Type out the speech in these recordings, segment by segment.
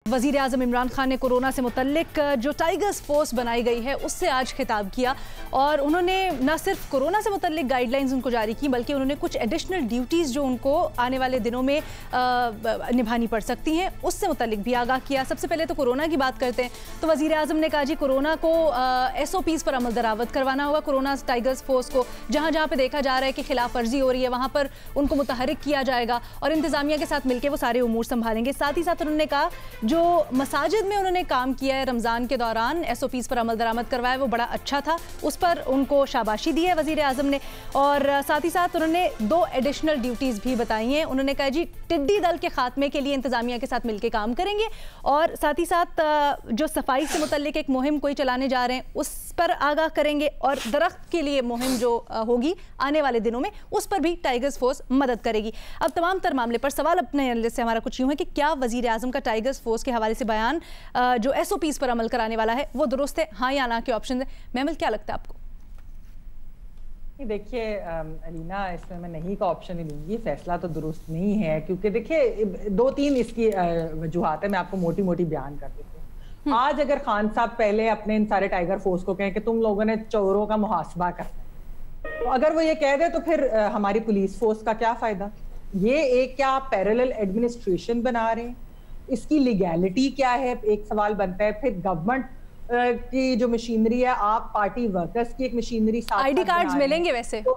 वज़ीर आज़म इमरान खान ने कोरोना से मुतल्लिक जो टाइगर्स फोर्स बनाई गई है उससे आज खिताब किया और उन्होंने न सिर्फ कोरोना से मुतल्लिक गाइडलाइंस उनको जारी की बल्कि उन्होंने कुछ एडिशनल ड्यूटीज़ जो उनको आने वाले दिनों में निभानी पड़ सकती हैं उससे मुतल्लिक भी आगाह किया। सबसे पहले तो कोरोना की बात करते हैं तो वज़ीर आज़म ने कहा जी कोरोना को SOPs पर अमल दरामद करवाना होगा। कोरोना टाइगर्स फोर्स को जहाँ जहाँ पे देखा जा रहा है कि खिलाफ वर्जी हो रही है वहाँ पर उनको मुतहरिक किया जाएगा और इंतज़ामिया के साथ मिलकर वो सारे उमूर संभालेंगे। साथ ही साथ उन्होंने कहा जो मसाजिद में उन्होंने काम किया है रमज़ान के दौरान SOPs पर अमल दरामद करवाया वो बड़ा अच्छा था, उस पर उनको शाबाशी दी है वज़ीर आज़म ने। और साथ ही साथ उन्होंने 2 एडिशनल ड्यूटीज़ भी बताई हैं। उन्होंने कहा जी टिड्डी दल के खात्मे के लिए इंतज़ामिया के साथ मिलकर काम करेंगे और साथ ही साथ जो सफाई से मुतल्लिक एक मुहिम कोई चलाने जा रहे हैं उस पर आगाह करेंगे और दरख्त के लिए मुहिम जो होगी आने वाले दिनों में उस पर भी टाइगर्स फोर्स मदद करेगी। अब तमाम तर मामले पर सवाल अपने एनालिस्ट से हमारा कुछ यूँ है कि क्या वज़ीर आज़म का टाइगर्स फोर्स के हवाले से बयान जो SOPs पर अमल कराने वाला है वो दुरुस्त है, हाँ या ना के ऑप्शन है। महमल क्या लगता है आपको? देखिए अलीना, इसमें मैं नहीं का ऑप्शन ही लूंगी, फैसला तो दुरुस्त नहीं है क्योंकि देखिए 2-3 इसकी वजूहात है, मैं आपको मोटी मोटी बयान कर देती हूँ। आज अगर खान साहब पहले अपने इन सारे टाइगर फोर्स को कहें कि तुम लोगों ने चोरों का मुहासबा करना, तो अगर वो ये कह दे तो फिर हमारी पुलिस फोर्स का क्या फायदा? ये एक क्या आप पैरेलल एडमिनिस्ट्रेशन बना रहे हैं? इसकी लीगैलिटी क्या है? एक सवाल बनता है। फिर गवर्नमेंट की जो मशीनरी है, आप पार्टी वर्कर्स की एक मशीनरी साथ ID कार्ड्स मिलेंगे वैसे तो,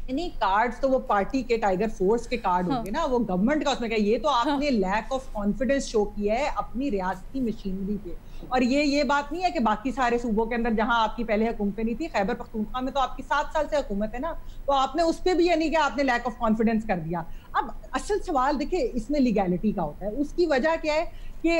नहीं कार्ड्स तो वो पार्टी के टाइगर फोर्स के कार्ड होंगे ना, वो गवर्नमेंट का उसमें क्या? ये तो आपने लैक ऑफ कॉन्फिडेंस शो किया है अपनी रियासती मशीनरी पे। और ये बात नहीं है कि बाकी सारे सूबों के अंदर जहां आपकी पहले हुकूमत नहीं थी, खैबर पख्तूनख्वा में तो आपकी 7 साल से हुकूमत है ना, तो आपने उस पर भी यानी कि आपने लैक ऑफ कॉन्फिडेंस कर दिया। अब असल सवाल देखिए इसमें लीगैलिटी का होता है। उसकी वजह क्या है कि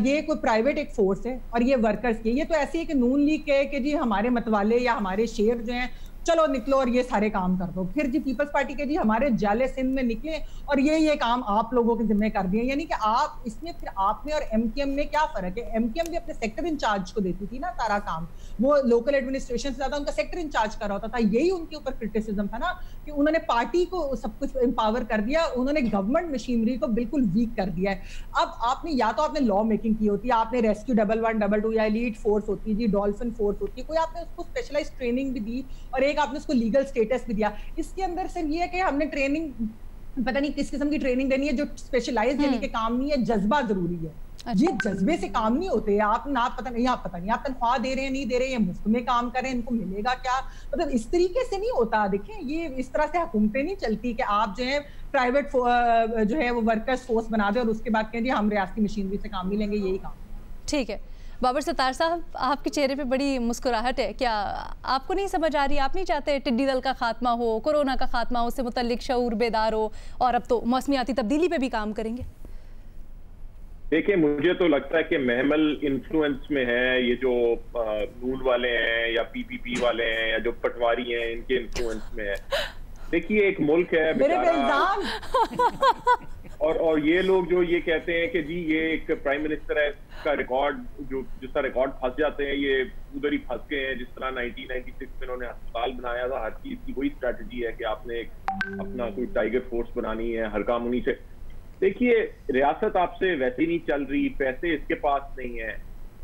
ये कोई प्राइवेट एक फोर्स है और ये वर्कर्स की, ये तो ऐसी है कि नून लीग के कि जी हमारे मतवाले या हमारे शेर जो हैं चलो निकलो और ये सारे काम कर दो, फिर जी पीपल्स पार्टी के जी हमारे जाले सिंध में निकले और ये काम आप लोगों के जिम्मे कर दिए। यानी कि आप इसमें फिर आप में और MKM में क्या फर्क है? MKM भी अपने सेक्टर इंचार्ज को देती थी ना सारा काम, वो लोकल एडमिनिस्ट्रेशन से ज्यादा उनका सेक्टर इंचार्ज कर रहा होता था। यही उनके ऊपर क्रिटिसिज्म था ना कि उन्होंने पार्टी को सब कुछ एम्पावर कर दिया, उन्होंने गवर्नमेंट मशीनरी को बिल्कुल वीक कर दिया है। अब आपने या तो आपने लॉ मेकिंग की होती है, आपने रेस्क्यू 1112 या एलीट फोर्स होती है जी, डॉल्फिन फोर्स होती है, कोई आपने उसको स्पेशलाइज्ड ट्रेनिंग भी दी और एक आपने उसको लीगल स्टेटस भी दिया। इसके अंदर सिर्फ ये है कि हमने ट्रेनिंग पता नहीं किस किस्म की ट्रेनिंग देनी है जो स्पेशलाइज्ड यानी कि काम नहीं है, जज्बा जरूरी है। ये जज्बे से काम नहीं होते। आप पता नहीं आप तनख्वाह दे रहे हैं नहीं दे रहे हैं, मुफ्त में काम करें, इनको मिलेगा क्या? मतलब इस तरीके से नहीं होता। देखिए ये इस तरह से हुकूमतें नहीं चलती कि आप जो है प्राइवेट जो है वो वर्कर्स फोर्स बना दे और उसके बाद कहें हम रियासती मशीनरी से काम नहीं लेंगे, यही काम। ठीक है बाबर सत्तार साहब, आपके चेहरे पे बड़ी मुस्कुराहट है, क्या आपको नहीं समझ आ रही? आप नहीं चाहते टिड्डी दल का खात्मा हो, कोरोना का खात्मा हो, उससे मुतल्लिक शऊर बेदार हो और अब तो मौसमियाती तब्दीली पे भी काम करेंगे? देखिए मुझे तो लगता है कि महमल इन्फ्लुएंस में है, ये जो नून वाले हैं या PPP वाले हैं या जो पटवारी हैं इनके इन्फ्लुएंस में है। देखिए एक मुल्क है और ये लोग जो ये कहते हैं कि जी ये एक प्राइम मिनिस्टर है, इसका रिकॉर्ड जो जिसका रिकॉर्ड फंस जाते हैं ये उधर ही फंस गए हैं। जिस तरह 1996 में इन्होंने अस्पताल बनाया था, हर चीज की वही स्ट्रैटेजी है कि आपने अपना कोई टाइगर फोर्स बनानी है, हर काम उन्हीं से। देखिए रियासत आपसे वैसे ही नहीं चल रही, पैसे इसके पास नहीं है।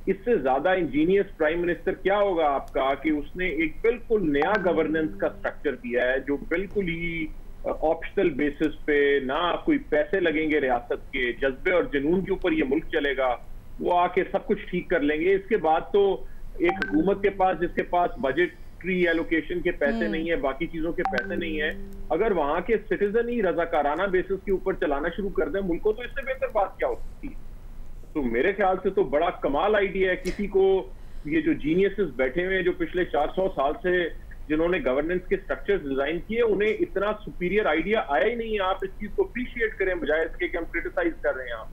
इससे ज्यादा इंजीनियस प्राइम मिनिस्टर क्या होगा आपका कि उसने एक बिल्कुल नया गवर्नेंस का स्ट्रक्चर दिया है जो बिल्कुल ही ऑप्शनल बेसिस पे, ना कोई पैसे लगेंगे, रियासत के जज्बे और जुनून के ऊपर ये मुल्क चलेगा, वो आके सब कुछ ठीक कर लेंगे। इसके बाद तो एक हुकूमत के पास जिसके पास बजटरी एलोकेशन के पैसे नहीं है, बाकी चीजों के पैसे नहीं है, अगर वहां के सिटीजन ही रजाकाराना बेसिस के ऊपर चलाना शुरू कर दें मुल्क को, तो इससे बेहतर बात क्या हो सकती है? तो मेरे ख्याल से तो बड़ा कमाल आइडिया है। किसी को ये जो जीनियसेस बैठे हुए हैं जो पिछले 400 साल से जिन्होंने गवर्नेंस के स्ट्रक्चर्स डिजाइन किए, उन्हें इतना सुपीरियर आइडिया आया ही नहीं है। आप इस चीज को अप्रिशिएट करें बजाय इसके कि हम क्रिटिसाइज कर रहे हैं। आप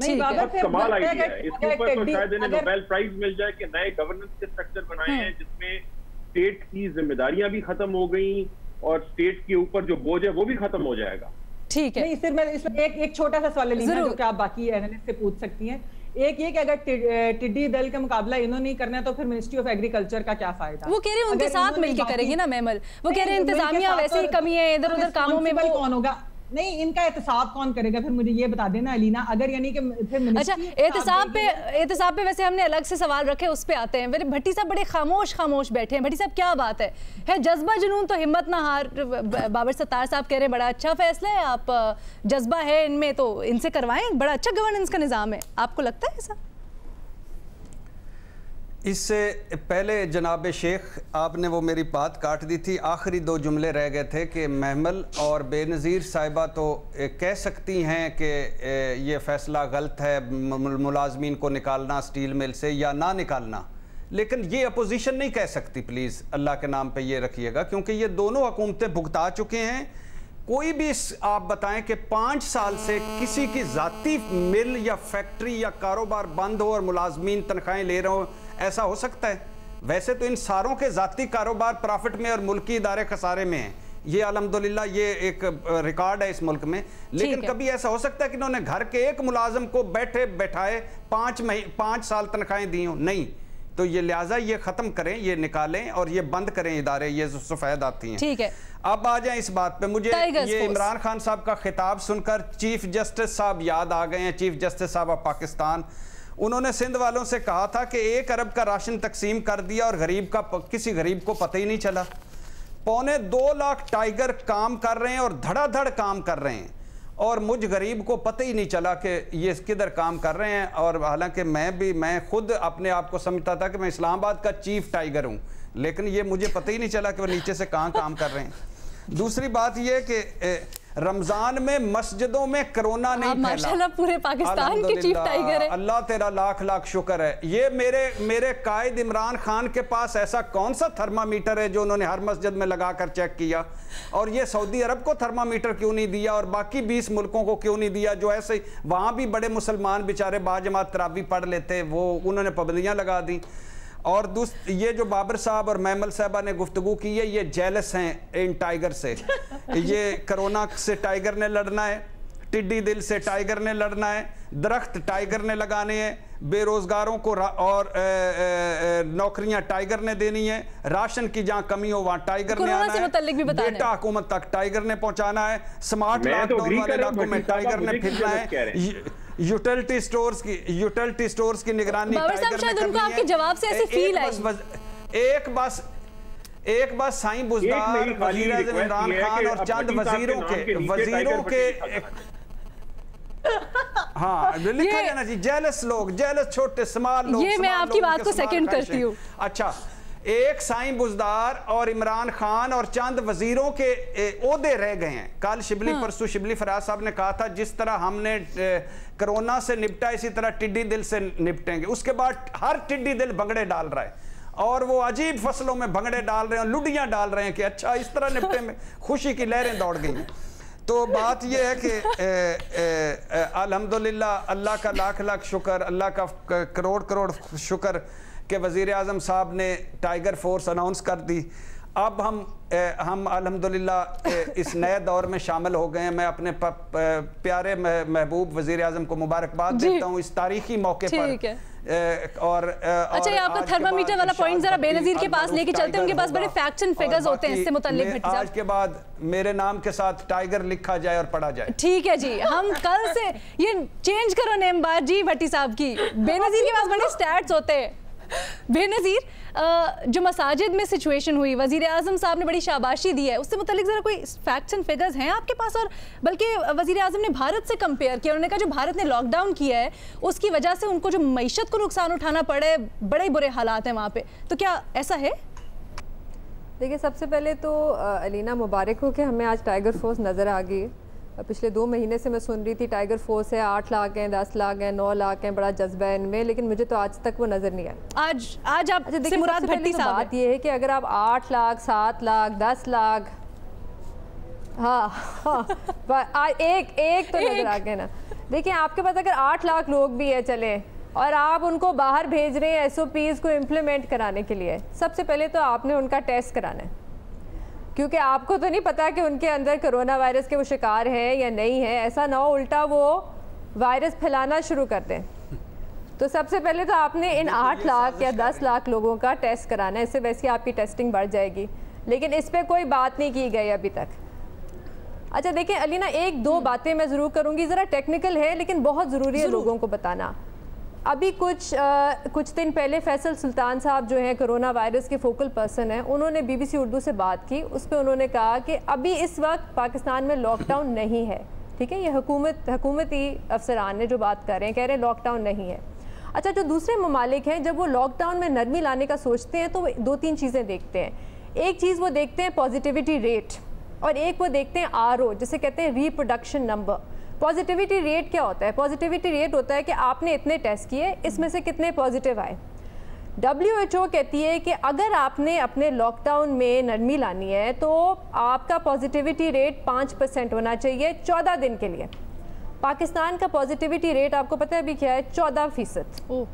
नहीं बहुत कमाल आइडिया है। इसके ऊपर तो शायद इन्हें नोबेल प्राइज मिल जाए कि नए गवर्नेंस के स्ट्रक्चर बनाए हैं जिसमें स्टेट की जिम्मेदारियां भी खत्म हो गई और स्टेट के ऊपर जो बोझ है वो भी खत्म हो जाएगा। ठीक है, नहीं सिर्फ मैं इसमें एक छोटा सा सवाल लेना जो कि आप बाकी एनालिस्ट से पूछ सकती हैं। एक ये कि अगर टिड्डी दल का मुकाबला इन्होंने नहीं करना है तो फिर मिनिस्ट्री ऑफ एग्रीकल्चर का क्या फायदा? वो कह रहे हैं उनके साथ मिलकर करेंगे ना महमल, वो कह रहे हैं इंतजामिया वैसे ही कमी है, इधर उधर कामों में वो कौन होगा? नहीं, इनका एहतसाब कौन करेगा फिर, मुझे ये बता देना अलीना। अगर यानी कि फिर अच्छा, एहतसाब पे वैसे हमने अलग से सवाल रखे, उस पे आते हैं। मेरे भट्टी साहब बड़े खामोश बैठे हैं। भट्टी साहब क्या बात है जज्बा जुनून तो हिम्मत ना हार। बाबर सत्तार साहब कह रहे बड़ा अच्छा फैसला है, आप जज्बा है इनमें तो इनसे करवाएं, बड़ा अच्छा गवर्नेंस का निज़ाम है, आपको लगता है ऐसा? इससे पहले जनाब शेख आपने वो मेरी बात काट दी थी, आखिरी 2 जुमले रह गए थे कि महमल और बेनज़ीर साहिबा तो कह सकती हैं कि ये फ़ैसला गलत है मुलाजमीन को निकालना स्टील मिल से या ना निकालना, लेकिन ये अपोजिशन नहीं कह सकती। प्लीज़ अल्लाह के नाम पे ये रखिएगा, क्योंकि ये दोनों हुकूमतें भुगता चुके हैं। कोई भी आप बताएं कि 5 साल से किसी की ज़ाती मिल या फैक्ट्री या कारोबार बंद हो और मुलाजमीन तनख्वाहें ले रहे हो, ऐसा हो सकता है? वैसे तो इन सारों के ज़ाती कारोबार प्रॉफिट में और मुल्की इदारे खसारे में हैं, ये अल्हम्दुलिल्लाह ये एक रिकॉर्ड है इस मुल्क में। लेकिन कभी ऐसा हो सकता है कि इन्होंने घर के एक मुलाजम को बैठाए 5 साल तनख्वाहें दी हो? नहीं। तो ये लिहाजा ये ख़त्म करें, ये निकालें और ये बंद करें इदारे, ये सफ़ेद आती हैं। ठीक है, अब आ जाए इस बात पे। मुझे ये इमरान खान साहब का खिताब सुनकर चीफ जस्टिस साहब याद आ गए हैं, चीफ जस्टिस साहब ऑफ पाकिस्तान। उन्होंने सिंध वालों से कहा था कि 1 अरब का राशन तकसीम कर दिया और किसी गरीब को पता ही नहीं चला। 2.25 लाख टाइगर काम कर रहे हैं और धड़ाधड़ काम कर रहे हैं और मुझ गरीब को पता ही नहीं चला कि ये किधर काम कर रहे हैं। और हालांकि मैं खुद अपने आप को समझता था कि मैं इस्लामाबाद का चीफ टाइगर हूँ, लेकिन ये मुझे पता ही नहीं चला कि वो नीचे से कहाँ काम कर रहे हैं। दूसरी बात ये कि रमजान में मस्जिदों में कोरोना नहीं फैला। माशाल्लाह पूरे पाकिस्तान के चीफ टाइगर है। अल्लाह तेरा लाख लाख शुक्र है। ये मेरे कायद इमरान खान के पास ऐसा कौन सा थर्मामीटर है जो उन्होंने हर मस्जिद में लगाकर चेक किया, और ये सऊदी अरब को थर्मामीटर क्यों नहीं दिया और बाकी 20 मुल्कों को क्यों नहीं दिया जो ऐसे वहाँ भी बड़े मुसलमान बेचारे बाजमात तरावी पढ़ लेते, वो उन्होंने पाबंदियाँ लगा दी। और ये जो बाबर साहब और महमल साहबा ने गुफ्तगू की है, ये जेलस हैं इन टाइगर से। ये कोरोना से टाइगर ने लड़ना है, टिड्डी दिल से टाइगर ने लड़ना है, दरख्त टाइगर ने लगाने हैं, बेरोजगारों को और नौकरियां टाइगर ने देनी है, राशन की जहां कमी हो वहां टाइगर ने आना है, डेटा हुकूमत तक टाइगर ने पहुंचाना है, स्मार्ट लॉकडाउन वाले इलाकों में टाइगर ने फिरना है, यूटिलिटी स्टोर्स की निगरानी टाइगर ने करनी है। आपके जवाब से ऐसे फील आई। एक बस साईं बुज़दार, वज़ीर आज़म इमरान खान और चंद वजीरों के हाँ लिखा जाना चाहिए, जेलस लोग, जेलस छोटे स्मॉल लोग। ये मैं आपकी बात को सेकंड करती हूँ। अच्छा, एक साईं बुज़दार और इमरान खान और चंद वजीरों के ओहदे रह गए हैं। कल शिबली परसों शिबली फराज साहब ने कहा था जिस तरह हमने कोरोना से निपटा इसी तरह टिड्डी दिल से निपटेंगे। उसके बाद हर टिड्डी दिल भंगड़े डाल रहा है और वो अजीब फसलों में भंगड़े डाल रहे हैं, लुडियां डाल रहे हैं कि अच्छा इस तरह निपटे में खुशी की लहरें दौड़ गई हैं। तो बात यह है कि अल्हम्दुलिल्लाह, अल्लाह का लाख लाख शुक्र, अल्लाह का करोड़ करोड़ शुक्र कि वज़ीर आज़म साहब ने टाइगर फोर्स अनाउंस कर दी। अब हम अल्हम्दुलिल्लाह इस नए दौर में शामिल हो गए हैं। मैं अपने प्यारे महबूब वज़ीर आज़म को मुबारकबाद देता हूँ इस तारीखी मौके पर। अच्छा, ये आपका थर्मामीटर वाला पॉइंट जरा बेनज़ीर के पास लेके चलते हैं, उनके पास बड़े फैक्ट्स एंड फिगर्स होते हैं इससे मुताल्लिक। आज के बाद मेरे नाम के साथ टाइगर लिखा जाए और पढ़ा जाए। ठीक है जी, हम कल से ये चेंज करो नेम बार जी भट्टी साहब की। बेनज़ीर के पास बड़े स्टैट्स होते हैं। बेनज़ीर, जो मसाजिद में सिचुएशन हुई, वज़ीर आज़म साहब ने बड़ी शाबाशी दी है, उससे मुताल्लिक ज़रा कोई फैक्ट्स एंड फिगर्स हैं आपके पास? और बल्कि वज़ीर आज़म ने भारत से कंपेयर किया, उन्होंने कहा जो भारत ने लॉकडाउन किया है उसकी वजह से उनको जो मईशत को नुकसान उठाना पड़े, बड़े बुरे हालात हैं वहाँ पे, तो क्या ऐसा है? देखिए, सबसे पहले तो अलीना मुबारक हो कि हमें आज टाइगर फोर्स नज़र आ गई। पिछले 2 महीने से मैं सुन रही थी टाइगर फोर्स है, 8 लाख हैं, 10 लाख हैं, 9 लाख हैं, बड़ा जज्बा है इनमें, लेकिन मुझे तो आज तक वो नज़र नहीं आया। आज आप से मुराद भट्टी साहब, बात ये है कि अगर आप 8 लाख, 7 लाख, 10 लाख, हाँ एक तो नजर आ गए ना। देखिए, आपके पास अगर 8 लाख लोग भी है चले और आप उनको बाहर भेज रहे हैं SOPs को इम्प्लीमेंट कराने के लिए, सबसे पहले तो आपने उनका टेस्ट कराना है, क्योंकि आपको तो नहीं पता कि उनके अंदर कोरोना वायरस के वो शिकार है या नहीं है। ऐसा ना हो उल्टा वो वायरस फैलाना शुरू कर दें। तो सबसे पहले तो आपने इन 8 लाख या 10 लाख लोगों का टेस्ट कराना है, इससे वैसे आपकी टेस्टिंग बढ़ जाएगी, लेकिन इस पर कोई बात नहीं की गई अभी तक। अच्छा देखिए अलीना, एक दो बातें मैं ज़रूर करूँगी, ज़रा टेक्निकल है लेकिन बहुत ज़रूरी है लोगों को बताना। अभी कुछ दिन पहले फैसल सुल्तान साहब जो हैं कोरोना वायरस के फोकल पर्सन हैं, उन्होंने BBC उर्दू से बात की। उस पर उन्होंने कहा कि अभी इस वक्त पाकिस्तान में लॉकडाउन नहीं है, ठीक है, ये हुकूमती अफसरान ने जो बात कर रहे हैं, कह रहे हैं लॉकडाउन नहीं है। अच्छा, जो दूसरे ममालिक हैं जब वो लॉकडाउन में नरमी लाने का सोचते हैं तो वो 2-3 चीज़ें देखते हैं। एक चीज़ वो देखते हैं पॉजिटिविटी रेट, और एक वो देखते हैं RO, जिसे कहते हैं रिप्रोडक्शन नंबर। पॉजिटिविटी रेट क्या होता है? पॉजिटिविटी रेट होता है कि आपने इतने टेस्ट किए, इसमें से कितने पॉजिटिव आए। WHO कहती है कि अगर आपने अपने लॉकडाउन में नरमी लानी है तो आपका पॉजिटिविटी रेट 5% होना चाहिए 14 दिन के लिए। पाकिस्तान का पॉजिटिविटी रेट आपको पता है अभी क्या है? 14%,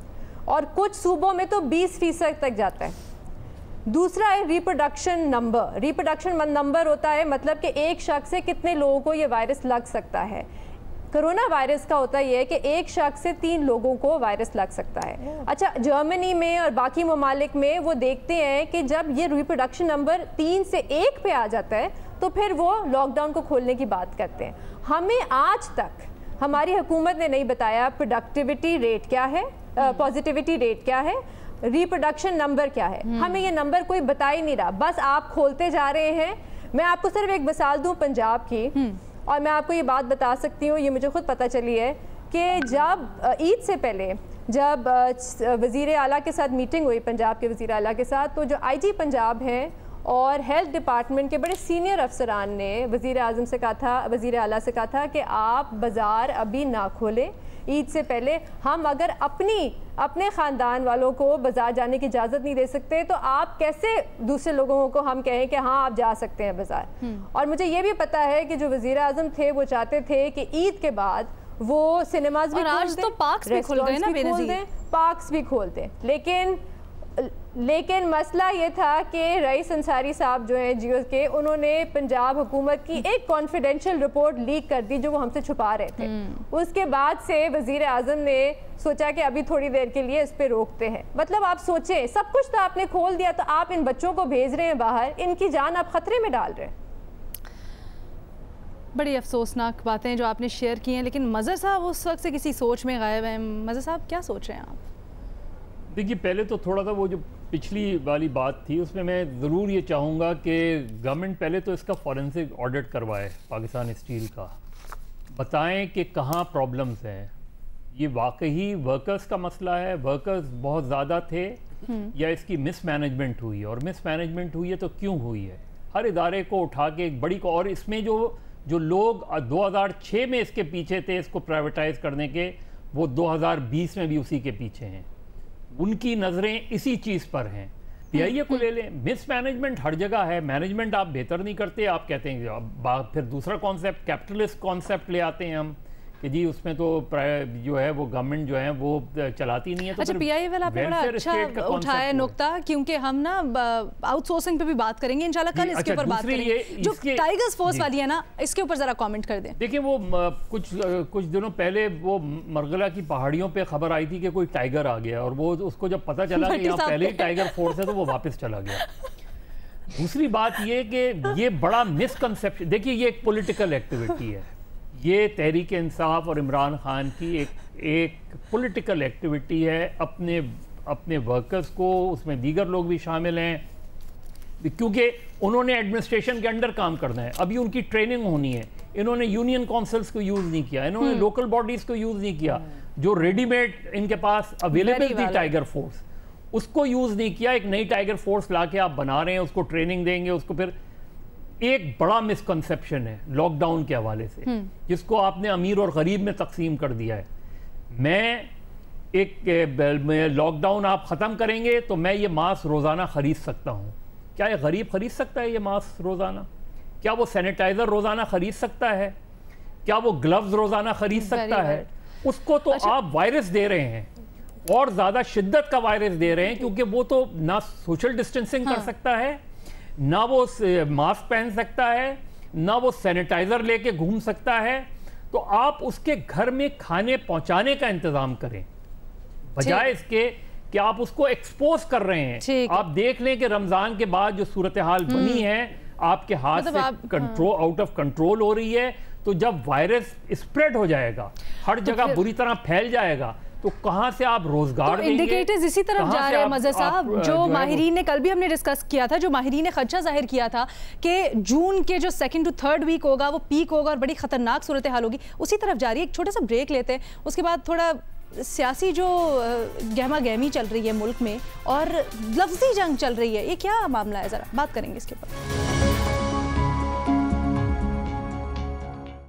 और कुछ सूबों में तो 20% तक जाता है। दूसरा है रिप्रोडक्शन नंबर। रिप्रोडक्शन नंबर होता है मतलब कि एक शख्स से कितने लोगों को ये वायरस लग सकता है। कोरोना वायरस का होता ये है कि एक शख्स से 3 लोगों को वायरस लग सकता है। अच्छा, जर्मनी में और बाकी ममालिक में वो देखते हैं कि जब ये रिप्रोडक्शन नंबर 3 से 1 पे आ जाता है तो फिर वो लॉकडाउन को खोलने की बात करते हैं। हमें आज तक हमारी हुकूमत ने नहीं बताया प्रोडक्टिविटी रेट क्या है, पॉजिटिविटी रेट क्या है, रिप्रोडक्शन नंबर क्या है। हमें ये नंबर कोई बता ही नहीं रहा, बस आप खोलते जा रहे हैं। मैं आपको सिर्फ एक मिसाल दूं पंजाब की, और मैं आपको ये बात बता सकती हूँ, ये मुझे खुद पता चली है कि जब ईद से पहले जब वज़ीर आला के साथ मीटिंग हुई, पंजाब के वज़ीर आला के साथ, तो जो IG पंजाब हैं और हेल्थ डिपार्टमेंट के बड़े सीनियर अफसरान ने वज़ीर आज़म से कहा था, वज़ीर आला से कहा था कि आप बाज़ार अभी ना खोलें ईद से पहले। हम अगर अपने ख़ानदान वालों को बाज़ार जाने की इजाज़त नहीं दे सकते तो आप कैसे दूसरे लोगों को हम कहें कि हाँ आप जा सकते हैं बाज़ार। और मुझे ये भी पता है कि जो वज़ीर आज़म थे वो चाहते थे कि ईद के बाद वो सिनेमाज भी खोल दें, पार्क्स भी खुल गए ना, पार्क्स भी खोल दें। लेकिन मसला ये था कि रईस अंसारी साहब जो हैं जियो के, उन्होंने पंजाब हुकूमत की एक कॉन्फिडेंशियल रिपोर्ट लीक कर दी जो वो हमसे छुपा रहे थे। उसके बाद से वज़ीर आज़म ने सोचा कि अभी थोड़ी देर के लिए इस पे रोकते हैं। मतलब आप सोचें, सब कुछ तो आपने खोल दिया, तो आप इन बच्चों को भेज रहे हैं बाहर, इनकी जान आप खतरे में डाल रहे हैं। बड़ी अफसोसनाक बातें जो आपने शेयर की हैं, लेकिन मज़हर साहब उस वक्त से किसी सोच में गायब हैं। मज़हर साहब क्या सोच रहे हैं आप? देखिए, पहले तो थोड़ा सा वो जो पिछली वाली बात थी उसमें मैं ज़रूर ये चाहूँगा कि गवर्नमेंट पहले तो इसका फॉरेंसिक ऑडिट करवाए, पाकिस्तान स्टील का, बताएं कि कहाँ प्रॉब्लम्स हैं। ये वाकई वर्कर्स का मसला है, वर्कर्स बहुत ज़्यादा थे, या इसकी मिसमैनेजमेंट हुई है, और मिसमैनेजमेंट हुई है तो क्यों हुई है। हर इदारे को उठा के एक बड़ी को, और इसमें जो लोग 2006 में इसके पीछे थे इसको प्राइवेटाइज करने के, वो 2020 में भी उसी के पीछे हैं। उनकी नज़रें इसी चीज़ पर हैं। PIA को ले लें, मिसमैनेजमेंट हर जगह है। मैनेजमेंट आप बेहतर नहीं करते, आप कहते हैं फिर दूसरा कॉन्सेप्ट कैपिटलिस्ट कॉन्सेप्ट ले आते हैं हम कि जी उसमें तो जो है वो गवर्नमेंट जो है वो चलाती नहीं है। तो अच्छा, PIA वाला आपने बड़ा अच्छा उठाया नुक्ता, क्योंकि हम ना आउटसोर्सिंग पे भी बात करेंगे इंशाल्लाह कल। इसके ऊपर बात करेंगे जो टाइगर्स फोर्स वाली है ना, इसके ऊपर जरा कमेंट कर दें। देखिए, वो कुछ दिनों पहले वो मरगला की पहाड़ियों पे खबर आई थी कि कोई टाइगर आ गया, और वो उसको जब पता चला कि यहाँ पहले ही टाइगर फोर्स है तो वो वापस चला गया। दूसरी बात ये कि ये बड़ा मिसकंसेप्शन, देखिए ये एक पॉलिटिकल एक्टिविटी है, ये तहरीक इंसाफ और इमरान खान की एक पॉलिटिकल एक्टिविटी है। अपने वर्कर्स को, उसमें दीगर लोग भी शामिल हैं, क्योंकि उन्होंने एडमिनिस्ट्रेशन के अंडर काम करना है। अभी उनकी ट्रेनिंग होनी है। इन्होंने यूनियन काउंसिल्स को यूज़ नहीं किया, इन्होंने लोकल बॉडीज़ को यूज़ नहीं किया, जो रेडीमेड इनके पास अवेलेबल थी टाइगर फोर्स, उसको यूज़ नहीं किया। एक नई टाइगर फोर्स ला के आप बना रहे हैं, उसको ट्रेनिंग देंगे, उसको फिर एक बड़ा मिसकंसेप्शन है लॉकडाउन के हवाले से, जिसको आपने अमीर और गरीब में तकसीम कर दिया है। लॉकडाउन आप ख़त्म करेंगे तो मैं ये मास्क रोज़ाना ख़रीद सकता हूँ। क्या ये गरीब ख़रीद सकता है ये मास्क रोज़ाना? क्या वो सैनिटाइज़र रोज़ाना ख़रीद सकता है? क्या वो ग्लव्स रोज़ाना ख़रीद सकता है? उसको तो आप वायरस दे रहे हैं, और ज़्यादा शिद्दत का वायरस दे रहे हैं, क्योंकि वो तो ना सोशल डिस्टेंसिंग कर सकता है, ना वो मास्क पहन सकता है, ना वो सैनिटाइजर लेके घूम सकता है। तो आप उसके घर में खाने पहुंचाने का इंतजाम करें, बजाय इसके कि आप उसको एक्सपोज कर रहे हैं। आप देख लें कि रमजान के बाद जो सूरत हाल बनी है, आपके हाथ से कंट्रोल आउट ऑफ कंट्रोल हो रही है, तो जब वायरस स्प्रेड हो जाएगा, हर जगह बुरी तरह फैल जाएगा, तो कहां से आप रोजगार देंगे? इंडिकेटर्स इसी तरफ जा रहे हैं मज़हर साहब। जो माहिरीन ने, कल भी हमने डिस्कस किया था, जो माहिरीन ने खदशा जाहिर किया था कि जून के जो 2nd to 3rd वीक होगा वो पीक होगा और बड़ी खतरनाक सूरत हाल होगी, उसी तरफ जा रही है। एक छोटा सा ब्रेक लेते हैं, उसके बाद थोड़ा सियासी जो गहमा गहमी चल रही है मुल्क में और लफ्जी जंग चल रही है, ये क्या मामला है, ज़रा बात करेंगे इसके ऊपर।